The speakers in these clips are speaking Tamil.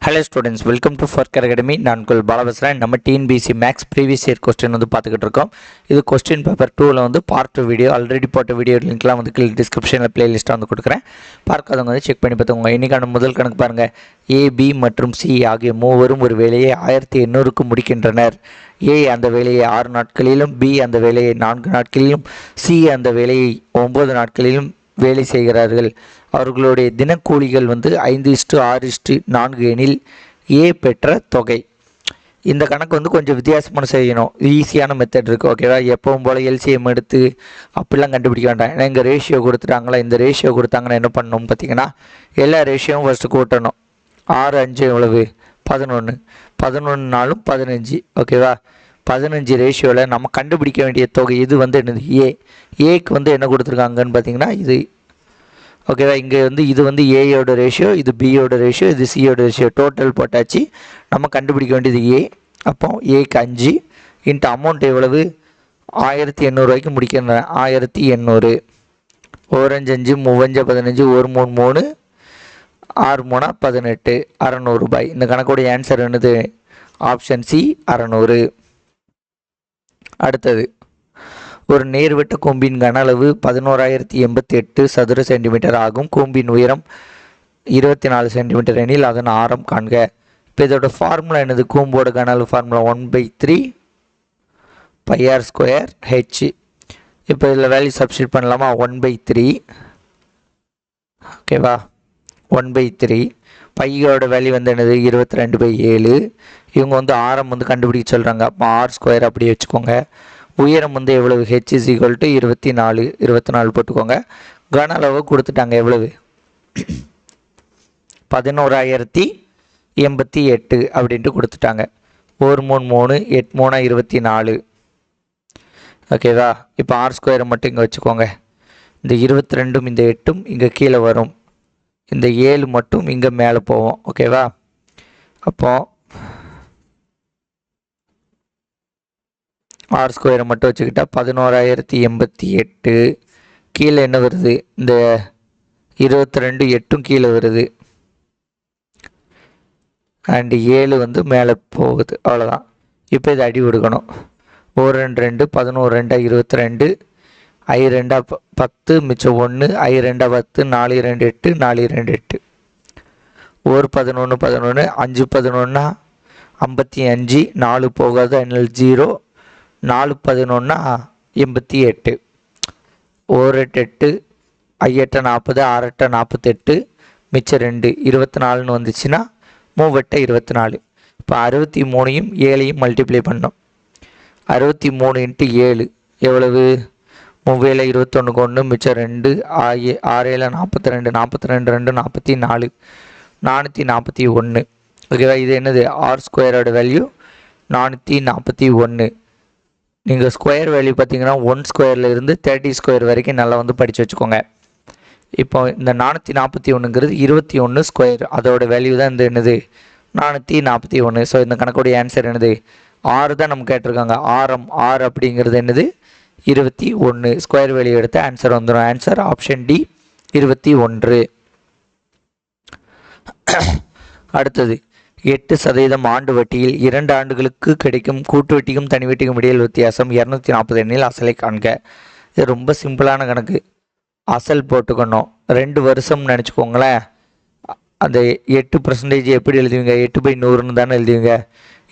ஹலோ ஸ்டூடெண்ட்ஸ், வெல்கம் டு ஃபர்கர் அகாடமி. நான் உங்கள் பாலா பேசுகிறேன். நம்ம TNPSC maths previous year question வந்து பார்த்துக்கிட்டு இருக்கோம். இது கொஸ்டின் பேப்பர் 2ல் வந்து பார்ட் 2 வீடியோ. ஆல்ரெடி போட்ட வீடியோ லிங்க்லாம் வந்து கீழே டிஸ்கிரிப்ஷனில் பிளேலிஸ்ட்டாக வந்து கொடுக்குறேன். பார்க்காதவங்க வந்து செக் பண்ணி பார்த்துக்கோங்க. இன்றைக்கான முதல் கணக்கு பாருங்கள். ஏ, பி மற்றும் சி ஆகிய மூவரும் ஒரு வேலையை 1800க்கு முடிக்கின்றனர். ஏ அந்த வேலையை 6 நாட்களிலும், பி அந்த வேலையை 4 நாட்களிலும், சி அந்த வேலையை 9 நாட்களிலும் வேலை செய்கிறார்கள். அவர்களுடைய தினக்கூலிகள் வந்து 5:6:4 எனில் ஏ பெற்ற தொகை. இந்த கணக்கு வந்து கொஞ்சம் வித்தியாசமான செய்யணும். ஈஸியான மெத்தட் இருக்குது, ஓகேவா? எப்பவும் போல் எல்சிஎம் எடுத்து அப்படிலாம் கண்டுபிடிக்க வேண்டாம். ஏன்னா இங்கே ரேஷியோ கொடுத்துட்டாங்களா, இந்த ரேஷியோ கொடுத்தாங்கன்னா என்ன பண்ணணும் பார்த்தீங்கன்னா, எல்லா ரேஷியோவும் ஃபஸ்ட்டு கூட்டணும். 6 5 எவ்வளவு? 11. 11 15, ஓகேவா? 15 ரேஷியோவில் நம்ம கண்டுபிடிக்க வேண்டிய தொகை இது வந்து என்னது? ஏக்கு வந்து என்ன கொடுத்துருக்காங்கன்னு பார்த்தீங்கன்னா இது, ஓகேவா? இங்கே வந்து இது வந்து ஏயோட ரேஷியோ, இது பியோட ரேஷியோ, இது சியோட ரேஷியோ. டோட்டல் போட்டாச்சு. நம்ம கண்டுபிடிக்க வேண்டியது ஏ. அப்போ ஏக்கு 5 இன்ட்டு அமௌண்ட் எவ்வளவு? 1800 முடிக்கிறேன். 1800. 1 5 5 3 15, 1 3 3, 6 3 18, 600 ரூபாய். இந்த கணக்கோடைய ஆன்சர் என்னது? Option C, 600. அடுத்தது, ஒரு நேர்வெட்டு கூம்பின் கன அளவு 11088 சதுர சென்டிமீட்டர் ஆகும். கூம்பின் உயரம் 24 சென்டிமீட்டர் எனில் அதன் ஆரம் காண்க. இப்போ இதோட ஃபார்முலா என்னது? கூம்போட கன அளவு ஃபார்முலா 1/3 πr² h. இப்போ இதில் வேல்யூ சப்ஸ்டிட் பண்ணலாமா? 1/3, ஓகேவா? 1/3 பையோட வேல்யூ வந்து என்னது? 22/7. இவங்க வந்து ஆரம் வந்து கண்டுபிடிக்க சொல்கிறாங்க. அப்போ r² அப்படியே வச்சுக்கோங்க. உயரம் வந்து எவ்வளவு? h = 24. 24 போட்டுக்கோங்க. கன அளவு கொடுத்துட்டாங்க. எவ்வளவு? 11088 அப்படின்ட்டு கொடுத்துட்டாங்க. 1 3 3, 8 3 24, ஓகேவா? இப்போ r² மட்டும் இங்கே வச்சுக்கோங்க. இந்த 22ம் இந்த 8ம் இங்கே கீழே வரும். இந்த 7 மட்டும் இங்கே மேலே போவோம், ஓகேவா? அப்போ r² மட்டும் வச்சுக்கிட்டா 11088. கீழே என்ன வருது? இந்த 22 8ம் கீழே வருது. அண்டு 7 வந்து மேலே போகுது. அவ்வளோதான். இப்போ இது அடி கொடுக்கணும். 1 2 2, 11 2 22, I 2 10, மிச்சம் 1, I 2 10, 4 2 8, 4 2 8, 1 11 11, 5 11 55, 4 போகாது, அதனால் 0, 4 11 88, 1 8 8, I 8 40, 6 8 48, மிச்சம் 2 24ன்னு வந்துச்சுன்னா 3 8 24. இப்போ 63யும் 7யும் மல்டிப்ளை பண்ணோம். 63 × 7 எவ்வளவு? 3 7 21க்கு 1, மிச்சம் 2, 6 7 42, 42 2 44, 441. ஓகேவா? இது என்னது? r² value 441. நீங்கள் ஸ்கொயர் வேல்யூ பார்த்தீங்கன்னா 1² இருந்து 30² வரைக்கும் நல்லா வந்து படித்து வச்சுக்கோங்க. இப்போ இந்த 441ங்கிறது 21². அதோட வேல்யூ தான் இந்த என்னது? 441. ஸோ இந்த கணக்குடைய ஆன்சர் என்னது? 6 தான் நம்ம கேட்டிருக்காங்க. ஆரம் 6 அப்படிங்கிறது என்னது? 21. ஸ்கொயர் வேல்யூ எடுத்து ஆன்சர் வந்துடும். Answer option D, 21. அடுத்தது, 8% ஆண்டு வட்டியில் 2 ஆண்டுகளுக்கு கிடைக்கும் கூட்டு வட்டிக்கும் தனி வட்டிக்கும் இடையில் வித்தியாசம் 240 எண்ணில் அசலை காண்க. இது ரொம்ப சிம்பிளான கணக்கு. அசல் போட்டுக்கணும். 2 வருஷம்னு நினச்சிக்கோங்களேன். அந்த 8% எப்படி எழுதுவீங்க? 8/100ன்னு தானே எழுதுவீங்க.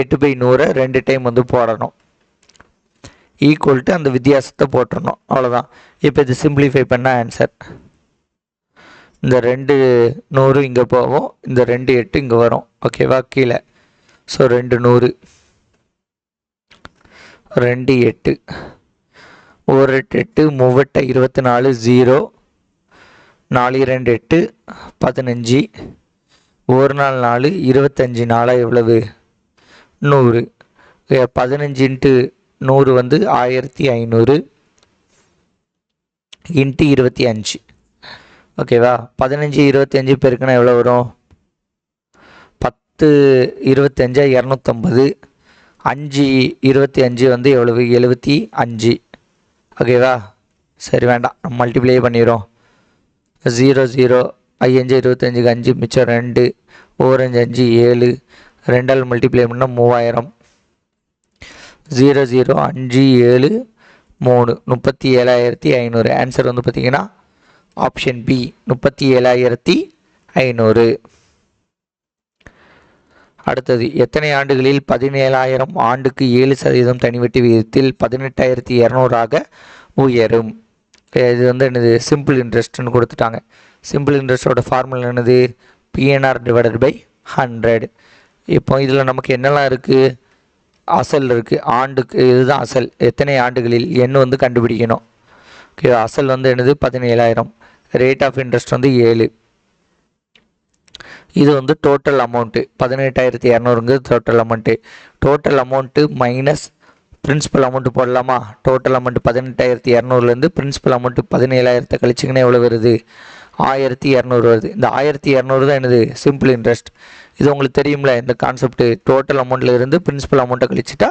8/100 2 டைம் வந்து போடணும். ஈக்குவல் அந்த வித்தியாசத்தை போட்டுடணும். அவ்வளோதான். இப்போ இது சிம்பிளிஃபை பண்ண ஆன்சர். இந்த 2 100 இங்கே போகும், இந்த 2 8 இங்கே வரும், ஓகேவா? கீழே. ஸோ 2 100, 2 8, 1 8 8, 3 24, 0, 4 2 8 15, 1 4 4, 25 4 எவ்வளவு? 100. 15 × 100 வந்து 1500 × 25, ஓகேவா? 15 25 பெருக்குனா எவ்வளோ வரும்? 10 25 250, 5 25 வந்து எவ்வளவு? 75, ஓகேவா? சரி, வேண்டாம், நம்ம மல்டிப்ளை பண்ணிடுறோம். 0 0, 5 25க்கு 5, மிச்சம் 2, 4 5 5 7 2ஆல் மல்டிப்ளை பண்ணால் 3000 0 0 5 7 3 37,500. ஆன்சர் வந்து பார்த்தீங்கன்னா ஆப்ஷன் பி 37,500. அடுத்தது எத்தனை ஆண்டுகளில் 17,000 ஆண்டுக்கு 7% தனி வட்டி விகிதத்தில் 18,200 உயரும்? இது வந்து என்னது சிம்பிள் இன்ட்ரெஸ்ட்னு கொடுத்துட்டாங்க. சிம்பிள் இன்ட்ரெஸ்டோட ஃபார்முலா என்னது PNR டிவைடட் பை 100. இப்போ இதில் நமக்கு என்னெல்லாம் இருக்குது? அசல் இருக்குது, ஆண்டுக்கு இதுதான் அசல். எத்தனை ஆண்டுகளில் எண் வந்து கண்டுபிடிக்கணும். ஓகே, அசல் வந்து என்னது 17,000, ரேட் ஆஃப் இன்ட்ரெஸ்ட் வந்து 7. இது வந்து டோட்டல் அமௌண்ட்டு 18,200ங்கிறது total amount. Total amount minus principal amount போடலாமா? டோட்டல் அமௌண்ட்டு 18,200லேருந்து பிரின்சிபல் அமௌண்ட்டு 17,000 கழிச்சிங்கன்னா எவ்வளோ வருது? 1,200 வருது. இந்த 1,200 தான் என்னது சிம்பிள் இன்ட்ரெஸ்ட். இது உங்களுக்கு தெரியும்ல இந்த கான்செப்ட். டோட்டல் அமௌண்ட்டில் இருந்து பிரின்சிபல் அமௌண்ட்டை கழிச்சிட்டா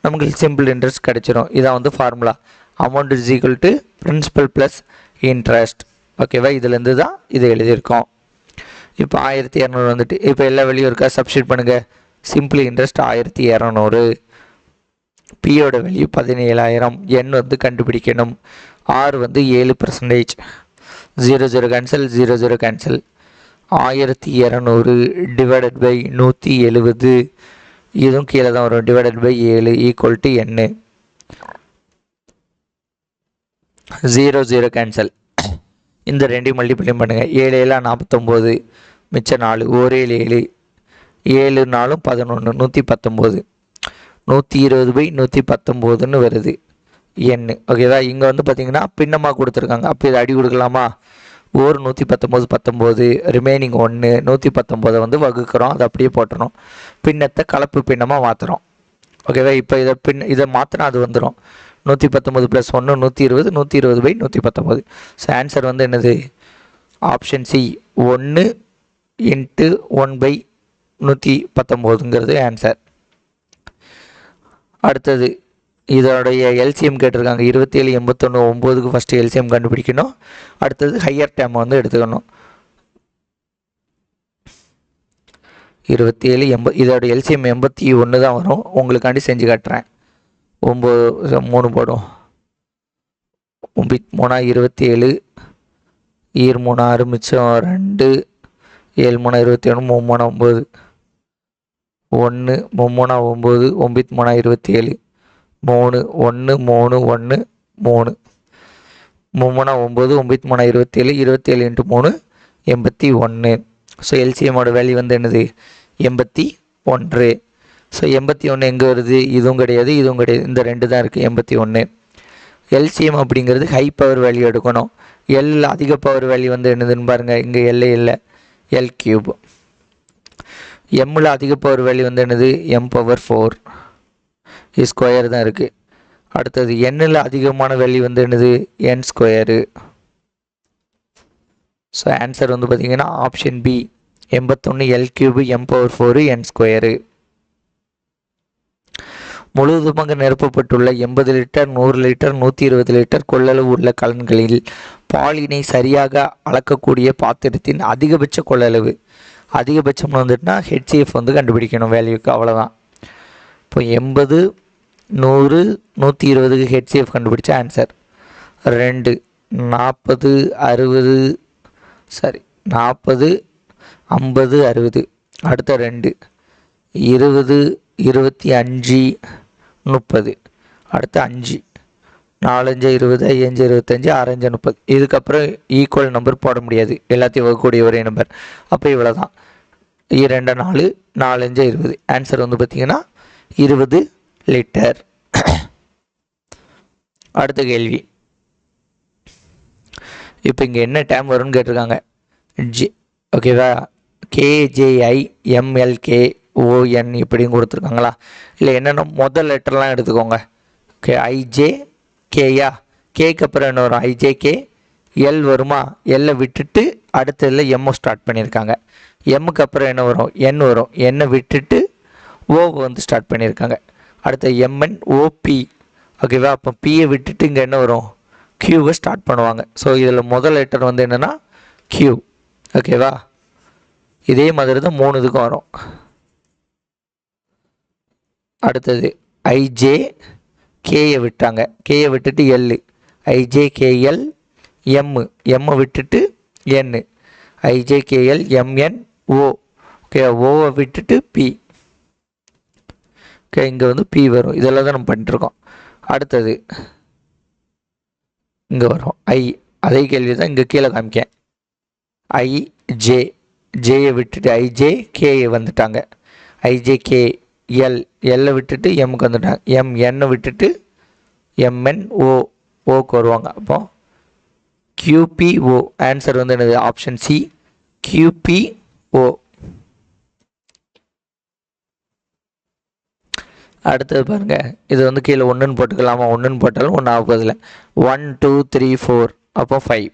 நமக்கு சிம்பிள் இன்ட்ரெஸ்ட் கிடைச்சிரும். இதான் வந்து formula. Amount is equal to principal plus interest. ஓகேவா? இதுலேருந்து தான் இது எழுதியிருக்கோம். இப்போ 1,200 வந்துட்டு இப்போ எல்லா வேல்யூ இருக்கா? சப்ஸ்டிட் பண்ணுங்கள். சிம்பிள் இன்ட்ரெஸ்ட் 1,200, பியோட வேல்யூ 17,000, என் வந்து கண்டுபிடிக்கணும். ஆர் வந்து 7%. 0 0 கேன்சல், 0 0 கேன்சல். 1,200 டிவைடட் பை 170, இதுவும் கீழே தான் வரும், divided by 7 equal to N. 0 0 cancel. இந்த ரெண்டையும் மல்டிப்ளை பண்ணுங்கள். 7 7 49, மிச்சம் 4, 1 7 7 4 11, 119. 120 பை 119ன்னு வருது எண். ஓகேவா? இங்கே வந்து பார்த்தீங்கன்னா பின்னமாக கொடுத்துருக்காங்க. அப்போ இதை அடி கொடுக்கலாமா? ஒரு 119 19, ரிமைனிங் 1, 119 வந்து வகுக்கிறோம். அதை அப்படியே போட்டுறோம். பின்னத்தை கலப்பு பின்னமாக மாற்றுறோம். ஓகேவா? இப்போ இதை மாற்றினா அது வந்துடும் 119 + 1 120, 120 பை 119. ஸோ ஆன்சர் வந்து என்னது? ஆப்ஷன் சி 1 × 1/119ங்கிறது ஆன்சர். அடுத்தது இதோடைய எல்சிஎம் கேட்டிருக்காங்க. 27 81 9க்கு ஃபஸ்ட்டு எல்சிஎம் கண்டுபிடிக்கணும். அடுத்தது ஹையர் டேம் வந்து எடுத்துக்கணும். 27 80, இதோட எல்சிஎம் 81 தான் வரும். உங்களுக்காண்டி செஞ்சு காட்டுறேன். 9 3 போடும். 9 3 27, 2 3 6, மிச்சம் 2, 7 3 21, 3 3 9, 1 3 9, 9 3 27, 3 1 3 1 3, 3 9, 9 3 27, 27 × 3 81. ஸோ எல்சிஎம்மோட வேல்யூ வந்து என்னது? 81. ஸோ 81 எங்கே வருது? இதுவும் கிடையாது, இதுவும் கிடையாது, இந்த ரெண்டு தான் இருக்குது 81. எல்சிஎம் அப்படிங்கிறது ஹை பவர் வேல்யூ எடுக்கணும். எல் அதிக பவர் வேல்யூ வந்து என்னதுன்னு பாருங்கள். இங்கே எல்லே இல்லை, எல் கியூப். எம்மில் அதிக பவர் வேல்யூ வந்து என்னது? m⁴ ஸ்கொயர் தான் இருக்குது. அடுத்தது எண்ணில் அதிகமான வேல்யூ வந்து என்னது? n². ஸோ ஆன்சர் வந்து பார்த்தீங்கன்னா option B 81 L³ m⁴ n². முழுவதுமாக நிரப்பப்பட்டுள்ள 80 லிட்டர் 100 லிட்டர் 120 லிட்டர் கொள்ளளவு உள்ள கலன்களில் பாலினை சரியாக அளக்கக்கூடிய பாத்திரத்தின் அதிகபட்ச கொள்ளளவு. அதிகபட்சம் வந்துட்டுனா HCF வந்து கண்டுபிடிக்கணும் வேல்யூக்கு, அவ்வளோதான். இப்போ 80 100 120க்கு HCF கண்டுபிடிச்ச ஆன்சர் 2 40 60, சரி 40 50 60. அடுத்த 2 20 25 30. அடுத்து 5 4 5 20 5 25 6 5 30. இதுக்கப்புறம் ஈக்குவல் நம்பர் போட முடியாது, எல்லாத்தையும் வகக்கூடிய ஒரே நம்பர். அப்போ இவ்வளோ தான். 2 4 4 5 20. ஆன்சர் வந்து பார்த்தீங்கன்னா 20 லிட்டர். அடுத்த கேள்வி. இப்போ இங்கே என்ன டேம் வரும்னு கேட்டிருக்காங்க. ஓகேவா? KJIMLKON இப்படின்னு கொடுத்துருக்காங்களா? இல்லை என்னென்ன முதல் லெட்டர்லாம் எடுத்துக்கோங்க. ஓகே, IJKயா? கேக்கு அப்புறம் என்ன வரும்? IJK. எல் வருமா? எல்லை விட்டுட்டு அடுத்ததில் எம்மை ஸ்டார்ட் பண்ணியிருக்காங்க. எம்முக்கு அப்புறம் என்ன வரும்? என் வரும். என்னை விட்டுட்டு ஓவை வந்து ஸ்டார்ட் பண்ணியிருக்காங்க. அடுத்த MNOP. ஓகேவா? அப்போ பியை விட்டுட்டு இங்கே என்ன வரும்? கியூவை ஸ்டார்ட் பண்ணுவாங்க. ஸோ இதில் முதல் லெட்டர் வந்து என்னென்னா கியூ. ஓகேவா? இதே மாதிரி தான் 3 இதுக்கும் வரும். அடுத்தது ஐஜே கேயை விட்டாங்க, கேயை விட்டுட்டு எல், ஐஜே கேஎல் எம் விட்டுட்டு என், ஐஜே கேஎல் எம்என் ஓ. ஓகே, ஓவை விட்டுட்டு பி. ஓகே, இங்கே வந்து பி வரும். இதெல்லாம் தான் நம்ம பண்ணிட்டுருக்கோம். அடுத்தது இங்கே வரும் ஐ, அதே கேள்வி தான் இங்கே கீழே காமிக்கேன். ஐஜே, ஜேயை விட்டுட்டு ஐஜே கேயை வந்துட்டாங்க, ஐஜே கே எல், எல்லை விட்டுட்டு எம்முக்கு வந்துட்டாங்க, எம்என்னை விட்டுட்டு எம்என் ஓ, ஓக்கு வருவாங்க. அப்போ QPO ஆன்சர் வந்து என்னது? Option C QPO. அடுத்தது பாருங்க, இது வந்து கீழே 1ன்னு போட்டுக்கலாமா? 1ன்னு போட்டாலும் 1 ஆகுதில்லை. 1 2 3 4 அப்போ 5,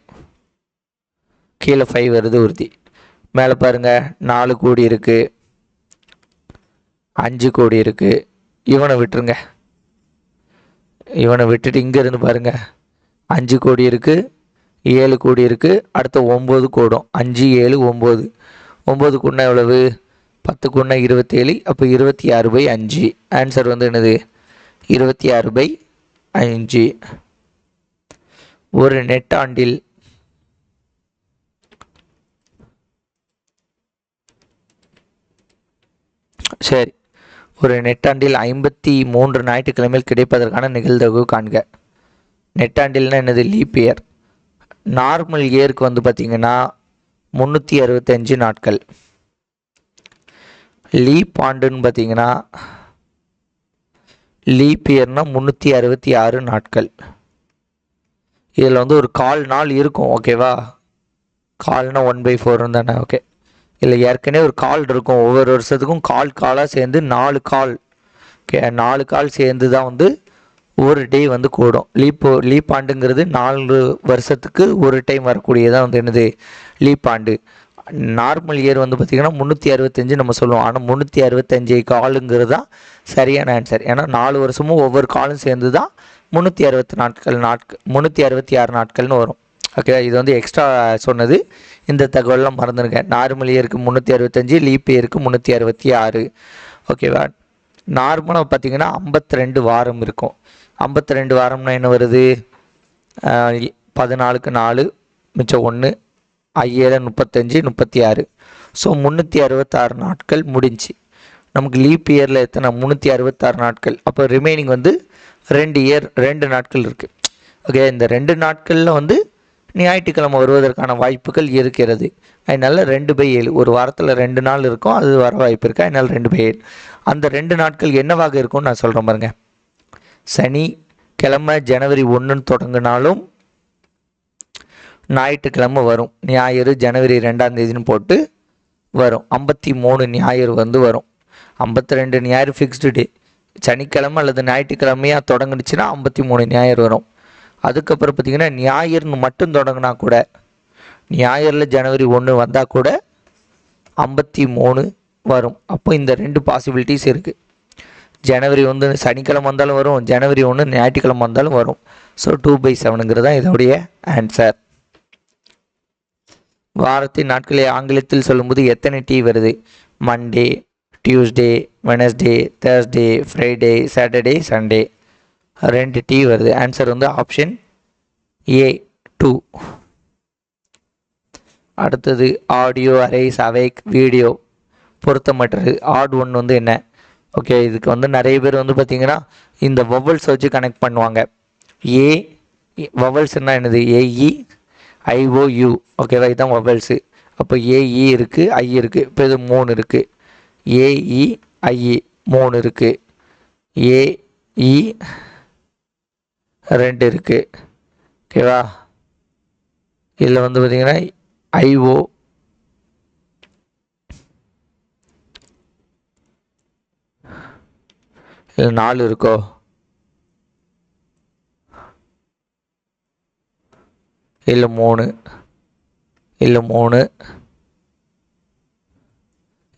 கீழே 5 வருது உறுதி. மேலே பாருங்க 4 கோடி இருக்கு, 5 கோடி இருக்கு. இவனை விட்டுருங்க, இவனை விட்டுட்டு இங்கே இருந்து பாருங்க 5 கோடி இருக்கு, 7 கோடி இருக்கு, அடுத்த 9 கோடும். 5 7 9, 9 கூடனா எவ்வளவு? 10 கூடனா 27, அப்போ 26/5. ஆன்சர் வந்து என்னது? 26/5. ஒரு நெட்டாண்டில் சரி, ஒரு நெட்டாண்டில் 53 ஞாயிற்றுக்கிழமையில் கிடைப்பதற்கான நிகழ்தகவு காண்க. நெட்டாண்டில்னா என்னது? Leap year. நார்மல் இயருக்கு வந்து பார்த்திங்கன்னா 365 நாட்கள். லீப் ஆண்டுன்னு பார்த்தீங்கன்னா லீப் இயர்னா 366 நாட்கள். இதில் வந்து ஒரு கால் நாள் இருக்கும். ஓகேவா? கால்னா 1/4 தானே? ஓகே, இல்லை ஏற்கனவே ஒரு கால் இருக்கும். ஒவ்வொரு வருஷத்துக்கும் காலாக சேர்ந்து 4 கால். ஓகே, 4 கால் சேர்ந்து தான் வந்து ஒரு டே வந்து கூடும். லீப் ஆண்டுங்கிறது 4 வருஷத்துக்கு ஒரு டைம் வரக்கூடியதான் வந்து என்னது? லீப் ஆண்டு. நார்மல் இயர் வந்து பார்த்திங்கன்னா 365 நம்ம சொல்லுவோம். ஆனால் 365 காலுங்கிறது தான் சரியான ஆன்சர். ஏன்னா 4 வருஷமும் ஒவ்வொரு காலும் சேர்ந்து தான் 366 நாட்கள்னு வரும். ஓகே, இது வந்து எக்ஸ்ட்ரா சொன்னது. இந்த தகவலாம் மறந்துருங்க. நார்மல் இயருக்கு 365, லீப் இயருக்கு 366. ஓகேவா? நார்மலாக பார்த்திங்கன்னா 52 வாரம் இருக்கும். 52 வாரம்னா என்ன வருது? 14க்கு 4 மிச்சம் 1, 7 35 36. ஸோ 366 நாட்கள் முடிஞ்சு. நமக்கு லீப் இயரில் எத்தனை? 366 நாட்கள். அப்போ ரிமைனிங் வந்து 2 நாட்கள் இருக்குது. ஓகே, இந்த 2 நாட்களில் வந்து ஞாயிற்றுக்கிழமை வருவதற்கான வாய்ப்புகள் இருக்கிறது. அதனால 2/7. ஒரு வாரத்தில் 2 நாள் இருக்கும், அது வர வாய்ப்பு இருக்குது. அதனால் 2/7. அந்த 2 நாட்கள் என்னவாக இருக்கும்னு நான் சொல்கிறேன் பாருங்க. சனிக்கிழமை ஜனவரி 1ன்னு தொடங்கினாலும் ஞாயிற்றுக்கிழமை வரும். ஞாயிறு ஜனவரி 2ஆம் தேதின்னு போட்டு வரும். 53 ஞாயிறு வந்து வரும். 52 ஞாயிறு ஃபிக்ஸ்டு டே. சனிக்கிழமை அல்லது ஞாயிற்றுக்கிழமையாக தொடங்குனுச்சுன்னா 53 ஞாயிறு வரும். அதுக்கப்புறம் பார்த்திங்கன்னா ஞாயிறுன்னு மட்டும் தொடங்கினா கூட, ஞாயிறில் ஜனவரி 1 வந்தால் கூட 53 வரும். அப்போ இந்த 2 பாசிபிலிட்டிஸ் இருக்குது. ஜனவரி வந்து சனிக்கிழமை வந்தாலும் வரும், ஜனவரி 1 ஞாயிற்றுக்கிழமை வந்தாலும் வரும். ஸோ 2/7ங்கிறது தான் இதோடைய ஆன்சர். வாரத்தின் நாட்களை ஆங்கிலத்தில் சொல்லும்போது எத்தனை டி வருது? Monday, Tuesday, Wednesday, Thursday, Friday, Saturday, Sunday. 2 T வருது. ஆன்சர் வந்து ஆப்ஷன் A 2. அடுத்தது ஆடியோ அரேஸ் அவேக் வீடியோ பொருத்தமற்றது. ஆட் ஒன் வந்து என்ன? ஓகே, இதுக்கு வந்து நிறைய பேர் வந்து பார்த்திங்கன்னா இந்த வவல்ஸ் வச்சு கனெக்ட் பண்ணுவாங்க. ஏ வவல்ஸ்னா என்னது? AE IOU. ஓகேவா? இதுதான் வவல்ஸு. அப்போ AE இருக்குது, I இருக்குது. இப்போ இது 3 இருக்குது. AE IE 3 இருக்குது. AE 2 இருக்குது. ஓகேவா? இதில் வந்து பார்த்திங்கன்னா IO இதில் 4 இருக்கோ? இல்லை 3, இல்லை 3,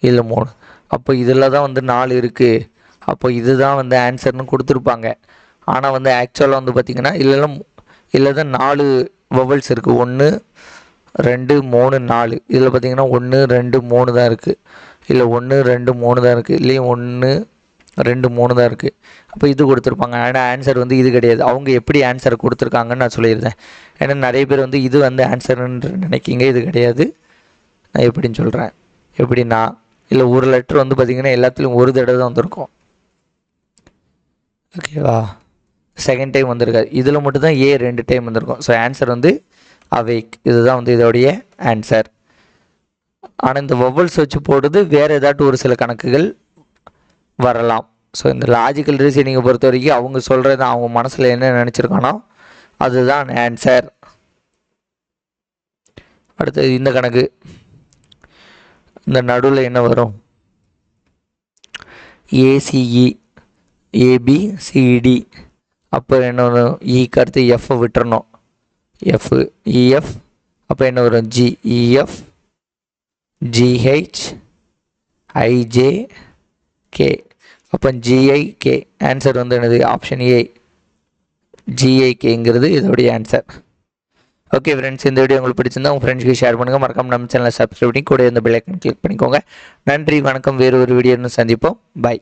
இல்லை 3. அப்போ இதில் தான் வந்து 4 இருக்குது. அப்போ இதுதான் வந்து ஆன்சர்னு கொடுத்துருப்பாங்க. ஆனால் வந்து ஆக்சுவலாக வந்து பார்த்திங்கன்னா இல்லை தான் 4 வவல்ஸ் இருக்குது. 1 2 3 4 இதில் பார்த்தீங்கன்னா 1 2 3 தான் இருக்குது. இல்லை 1 2 3 தான் இருக்குது. இல்லையும் 1 2 3 தான் இருக்குது. அப்போ இது கொடுத்துருப்பாங்க. ஆனால் ஆன்சர் வந்து இது கிடையாது. அவங்க எப்படி ஆன்சர் கொடுத்துருக்காங்கன்னு நான் சொல்லியிருந்தேன். ஏன்னா நிறைய பேர் வந்து இது வந்து ஆன்சர்ன்னு நினைக்கிங்க, இது கிடையாது. நான் எப்படின்னு சொல்கிறேன். எப்படின்னா இல்லை ஒரு லெட்டர் வந்து பார்த்திங்கன்னா எல்லாத்துலேயும் ஒரு தடவை தான் வந்திருக்கும். ஓகேவா? செகண்ட் டைம் வந்திருக்காது. இதில் மட்டும்தான் ஏ 2 டைம் வந்திருக்கும். ஸோ ஆன்சர் வந்து அவேக். இதுதான் வந்து இதோடைய ஆன்சர். ஆனால் இந்த வவல்ஸ் வச்சு போடுறது வேறு ஏதாட்டும் ஒரு சில கணக்குகள் வரலாம். ஸோ இந்த லாஜிக்கல் ரீசனிங்கை பொறுத்த வரைக்கும் அவங்க சொல்கிறது அவங்க மனசில் என்ன நினச்சிருக்கானோ அதுதான் ஆன்சர். அடுத்தது இந்த கணக்கு. இந்த நடுவில் என்ன வரும்? ACE ABCD. அப்போ என்ன வரும்? இக்கு அடுத்து எஃப் விட்டுறணும். F EF. அப்போ என்ன வரும்? GEF GH IJ K. அப்போ ஜிஐகே. ஆன்சர் வந்து என்னது? ஆப்ஷன் ஏ ஜிஐகேங்கிறது இதோடைய ஆன்சர். ஓகே ஃப்ரெண்ட்ஸ், இந்த வீடியோ உங்களுக்கு பிடிச்சிருந்தா உங்கள் ஃப்ரெண்ட்ஸ்க்கு ஷேர் பண்ணுங்கள். மறக்காம நம்ம சேனலை சப்ஸ்கிரைப் பண்ணி கூட இந்த பெல் ஐக்கன் கிளிக் பண்ணிக்கோங்க. நன்றி, வணக்கம். வேறு ஒரு வீடியோ சந்திப்போம். பாய்.